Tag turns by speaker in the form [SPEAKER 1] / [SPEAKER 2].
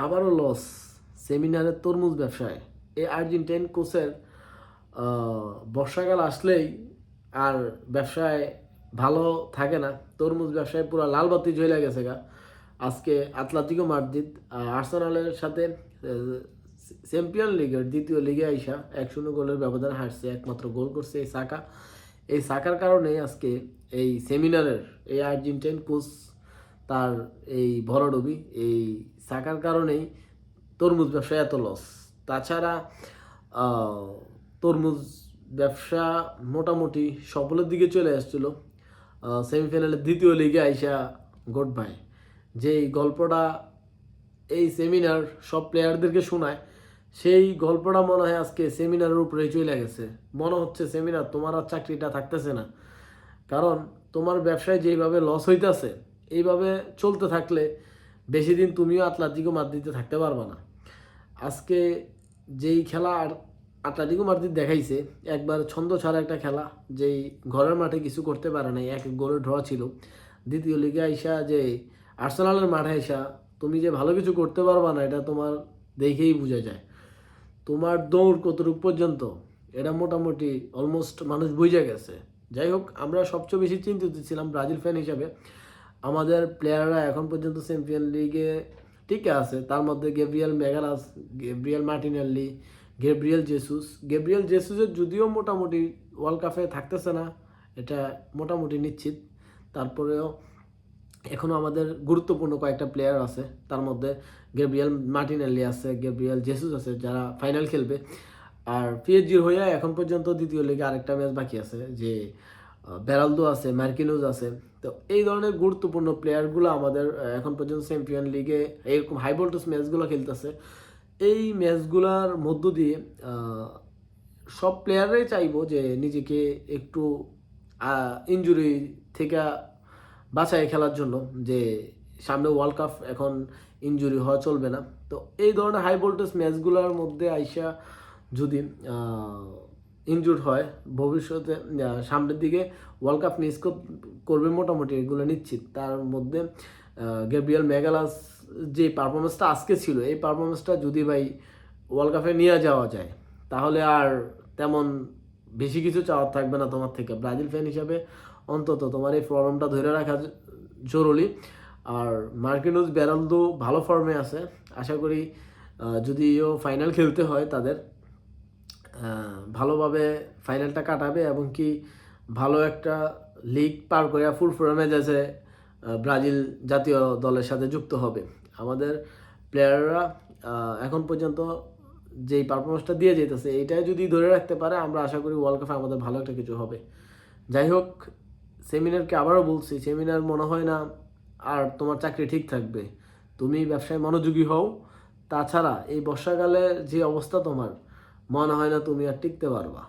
[SPEAKER 1] আবারও লস সেমিনারের তরমুজ ব্যবসায়। এই আর্জেন্টাইন কোচের বর্ষাকাল আসলেই আর ব্যবসায় ভালো থাকে না। তরমুজ ব্যবসায় পুরো লাল বাতি জ্বলে গেছে গা। আজকে আতলেতিকো মাদ্রিদ আর্সেনালের সাথে চ্যাম্পিয়ন লিগের দ্বিতীয় লিগে আইসা 1-0 গোলের ব্যবধানে হারছে। একমাত্র গোল করছে এই সাকা। এই সাকার কারণে আজকে এই সেমিনারের এই আর্জেন্টাইন কোচ তার এই ভরাডুবি, এই সাকার কারণেই তরমুজ ব্যবসায় এত লস। তাছাড়া তরমুজ ব্যবসা মোটামুটি সফলের দিকে চলে আসছিল। সেমিফাইনালের দ্বিতীয় লিগে আইসা গুড বাই। যেই গল্পটা এই সেমিনার সব প্লেয়ারদেরকে শোনায়, সেই গল্পটা মনে হয় আজকে সেমিনারের উপরেই চলে গেছে। মনে হচ্ছে সেমিনার তোমার আর চাকরিটা থাকতেছে না, কারণ তোমার ব্যবসায় যেইভাবে লস হইতেছে এইভাবে চলতে থাকলে বেশি দিন তুমিও আতলেতিকো মাদ্রিদে থাকতে পারবে না। আজকে যেই খেলা আতলেতিকো মাদ্রিদ দেখাইছে, একবার ছন্দ ছাড়া একটা খেলা, যেই ঘরের মাঠে কিছু করতে পারে নাই, এক গোলে ড্র ছিল। দ্বিতীয় লিগে আইসা যে আর্সেনালের মাঠে আইসা তুমি যে ভালো কিছু করতে পারবা না, এটা তোমার দেখেই বোঝা যায়। তোমার দৌড় কতটুকু পর্যন্ত, এটা মোটামুটি অলমোস্ট মানুষ বুঝে গেছে। যাই হোক, আমরা সবচেয়ে বেশি চিন্তিত ছিলাম ব্রাজিল ফ্যান হিসাবে। আমাদের প্লেয়াররা এখন পর্যন্ত চ্যাম্পিয়ন লিগে টিকে আছে। তার মধ্যে গ্যাব্রিয়েল ম্যাগালাস, গ্যাব্রিয়েল মার্টিনেল্লি, গ্যাব্রিয়েল জেসুসের যদিও মোটামুটি ওয়ার্ল্ড কাপে থাকতেছে না, এটা মোটামুটি নিশ্চিত। তারপরেও এখনও আমাদের গুরুত্বপূর্ণ কয়েকটা প্লেয়ার আছে, তার মধ্যে গ্যাব্রিয়েল মার্টিনেল্লি আছে, গ্যাব্রিয়েল জেসুস আছে, যারা ফাইনাল খেলবে। আর পিএসজির হয়ে এখন পর্যন্ত দ্বিতীয় লিগে আরেকটা ম্যাচ বাকি আছে, যে বেরালদো আছে, মার্কিনোজ আছে। তো এই ধরনের গুরুত্বপূর্ণ প্লেয়ারগুলো আমাদের এখন পর্যন্ত চ্যাম্পিয়ন লিগে এরকম হাই ভোল্টেজ ম্যাচগুলো খেলতেছে। এই ম্যাচগুলোর মধ্য দিয়ে সব প্লেয়াররাই চাইবো যে নিজেকে একটু ইনজুরি থেকে বাঁচায় খেলার জন্য, যে সামনে ওয়ার্ল্ড কাপ, এখন ইনজুরি হওয়া চলবে না। তো এই ধরনের হাই ভোল্টেজ ম্যাচগুলোর মধ্যে আইসা যদি ইনজুর্ড হয়, ভবিষ্যতে সামনের দিকে ওয়ার্ল্ড কাপ মিস করবে মোটামুটি, এগুলো নিশ্চিত। তার মধ্যে গ্যাব্রিয়েল ম্যাগালাস যে পারফরমেন্সটা আজকে ছিল, এই পারফরমেন্সটা যদি ভাই ওয়ার্ল্ড কাপে নিয়ে যাওয়া যায়, তাহলে আর তেমন বেশি কিছু চাওয়ার থাকবে না তোমার থেকে। ব্রাজিল ফ্যান হিসাবে অন্তত তোমার এই ফর্মটা ধরে রাখা জরুরি। আর মার্কিনোজ বেরালদো ভালো ফর্মে আছে, আশা করি যদিও ফাইনাল খেলতে হয় তাদের, ভালোভাবে ফাইনালটা কাটাবে এবং কি ভালো একটা লিগ পার করে ফুল ফর্মে যাচ্ছে ব্রাজিল জাতীয় দলের সাথে যুক্ত হবে। আমাদের প্লেয়াররা এখন পর্যন্ত যেই পারফরমেন্সটা দিয়ে যেতেছে, এইটাই যদি ধরে রাখতে পারে, আমরা আশা করি ওয়ার্ল্ড কাপে আমাদের ভালো একটা কিছু হবে। যাই হোক, সেমিনারকে আবারও বলছি, সেমিনার মনে হয় না আর তোমার চাকরি ঠিক থাকবে। তুমি ব্যবসায় মনোযোগী হও। তাছাড়া এই বর্ষাকালে যে অবস্থা তোমার, মনে হয় না তুমি আর টিকতে পারবা।